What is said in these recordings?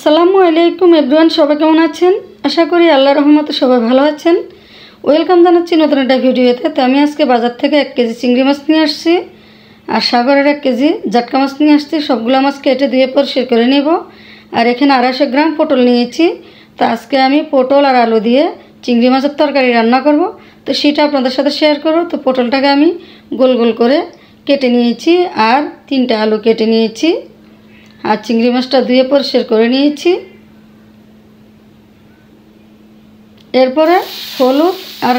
আসসালামু আলাইকুম এভরিওয়ান, সবাই কেমন আছেন? আশা করি আল্লাহর রহমতে সবাই ভালো আছেন। ওয়েলকাম জানাচ্ছি নতুন একটা ভিডিওতে। তো আমি আজকে বাজার থেকে 1 কেজি চিংড়ি মাছ নিয়ে আসছি আর সাগরের 1 কেজি জাটকা মাছ নিয়ে আসছি। সবগুলো মাছ কেটে ধুয়ে পরিষ্কার করে নেব। আর এখানে 250 গ্রাম পটল নিয়েছি। তো আজকে আমি পটল আর আলু দিয়ে চিংড়ি মাছের তরকারি রান্না করব, তো সেটা আপনাদের সাথে শেয়ার করব। তো পটলটাকে আমি গোল গোল করে কেটে নিয়েছি আর 3টা আলু কেটে নিয়েছি আর চিংড়ি মাছটা ধুয়ে পরিষ্কার করে নিয়েছি। এরপরে হলুদ আর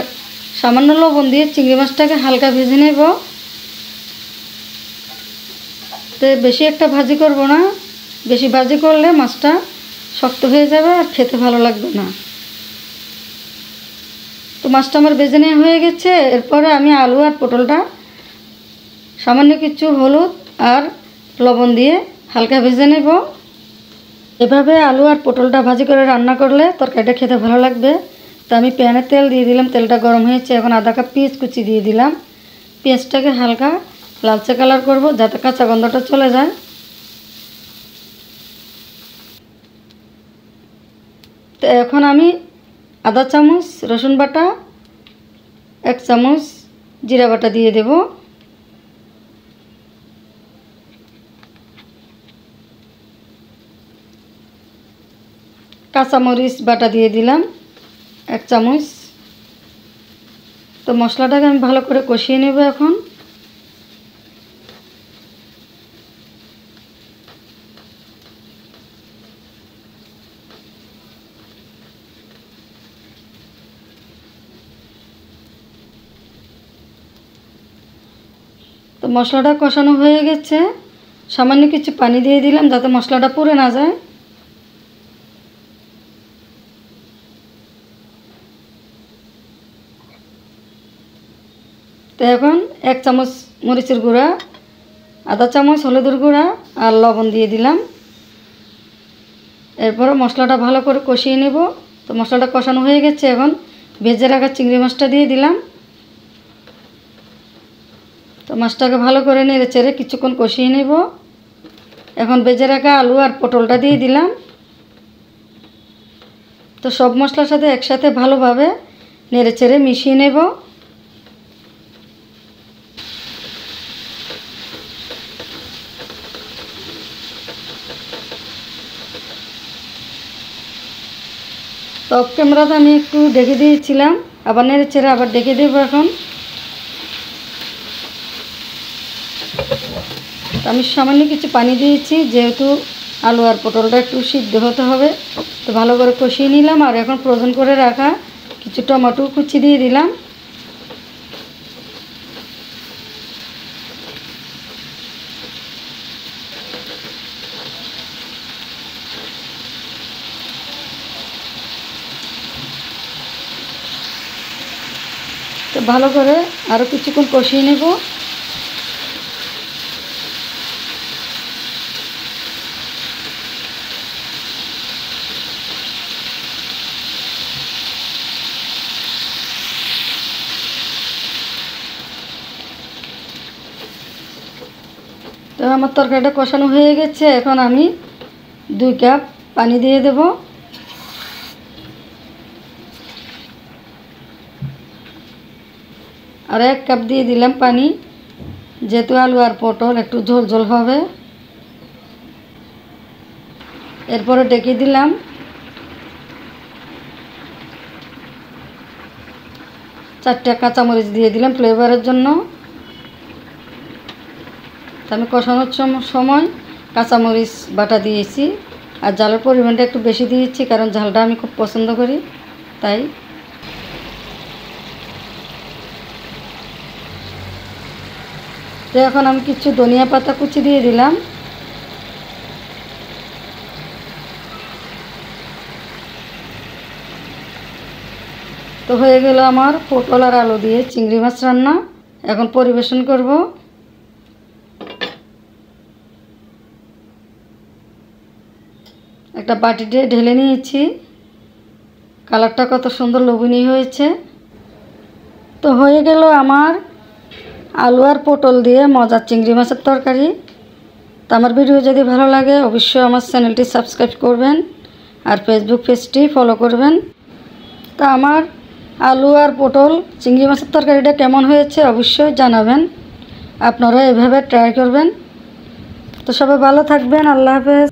সামান্য লবণ দিয়ে চিংড়ি মাছটাকে হালকা ভেজে নেব। তো বেশি একটা ভাজি করব না, বেশি ভাজি করলে মাছটা শক্ত হয়ে যাবে আর খেতে ভালো লাগবে না। তো মাছটা আমার ভেজে নেওয়া হয়ে গেছে। এরপরে আমি আলু আর পটলটা সামান্য কিছু হলুদ আর লবণ দিয়ে হালকা ভেজে নেব। এভাবে আলু আর পটলটা ভাজি করে রান্না করলে তরকারিটা খেতে ভালো লাগবে। তো আমি প্যানে তেল দিয়ে দিলাম, তেলটা গরম হয়েছে। এখন আধা কাপ পেঁয়াজ কুচি দিয়ে দিলাম। পেঁয়াজটাকে হালকা লালচে কালার করব যাতে কাঁচা গন্ধটা চলে যায়। তো এখন আমি আধা চামচ রসুন বাটা, 1 চামচ জিরা বাটা দিয়ে দেব। কাঁচামরিচ বাটা দিয়ে দিলাম 1 চামচ। তো মশলাটাকে আমি ভালো করে কষিয়ে নেব। এখন তো মশলাটা কষানো হয়ে গেছে। সামান্য কিছু পানি দিয়ে দিলাম যাতে মশলাটা পুড়ে না যায়। তো এখন 1 চামচ মরিচের গুঁড়া, আধা চামচ হলুদের গুঁড়া আর লবণ দিয়ে দিলাম। এরপরে মশলাটা ভালো করে কষিয়ে নেব। তো মশলাটা কষানো হয়ে গেছে। এখন ভেজে রাখা চিংড়ি মাছটা দিয়ে দিলাম। তো মাছটাকে ভালো করে নেড়ে চেড়ে কিছুক্ষণ কষিয়ে নেব। এখন ভেজে রাখা আলু আর পটলটা দিয়ে দিলাম। তো সব মশলার সাথে একসাথে ভালোভাবে নেড়ে চেড়ে মিশিয়ে নেব। তো অফ ক্যামেরাতে আমি একটু ঢেকে দিয়েছিলাম, আবার নেড়ে চেড়ে আবার ঢেকে দেব। এখন আমি সামান্য কিছু পানি দিয়েছি, যেহেতু আলু আর পটলটা একটু সিদ্ধ হতে হবে। তো ভালো করে কষিয়ে নিলাম। আর এখন ফ্রোজেন করে রাখা কিছু টমেটো কুচি দিয়ে দিলাম। তো ভালো করে আরও কিছুক্ষণ কষিয়ে নেব। তো আমার তরকারিটা কষানো হয়ে গেছে। এখন আমি 2 কাপ পানি দিয়ে দেব। আর 1 কাপ দিয়ে দিলাম পানি, যেহেতু আলু আর পটল একটু ঝোল ঝোল হবে। এরপরে ঢেকে দিলাম। 4টা কাঁচামরিচ দিয়ে দিলাম ফ্লেভারের জন্য। আমি কষানোর সময় কাঁচামরিচ বাটা দিয়েছি আর ঝালের পরিমাণটা একটু বেশি দিয়েছি, কারণ ঝালটা আমি খুব পছন্দ করি তাই। তো এখন আমি কিছু ধনিয়া পাতা কুচি দিয়ে দিলাম। তো হয়ে গেল আমার পটল আর আলু দিয়ে চিংড়ি মাছ রান্না। এখন পরিবেশন করব। একটা বাটিতে ঢেলে নিয়েছি। কালারটা কত সুন্দর লোভনীয় হয়েছে। তো হয়ে গেল আমার আলু আর পটল দিয়ে মজার চিংড়ি মাছের তরকারি। তো আমার ভিডিও যদি ভালো লাগে অবশ্যই আমার চ্যানেলটি সাবস্ক্রাইব করবেন। আর ফেসবুক পেজটি ফলো করবেন। তা আমার আলু আর পটল চিংড়ি মাছের তরকারিটা কেমন হয়েছে অবশ্যই জানাবেন। আপনারা এভাবে ট্রাই করবেন। তো সবাই ভালো থাকবেন। আল্লাহ হাফেজ।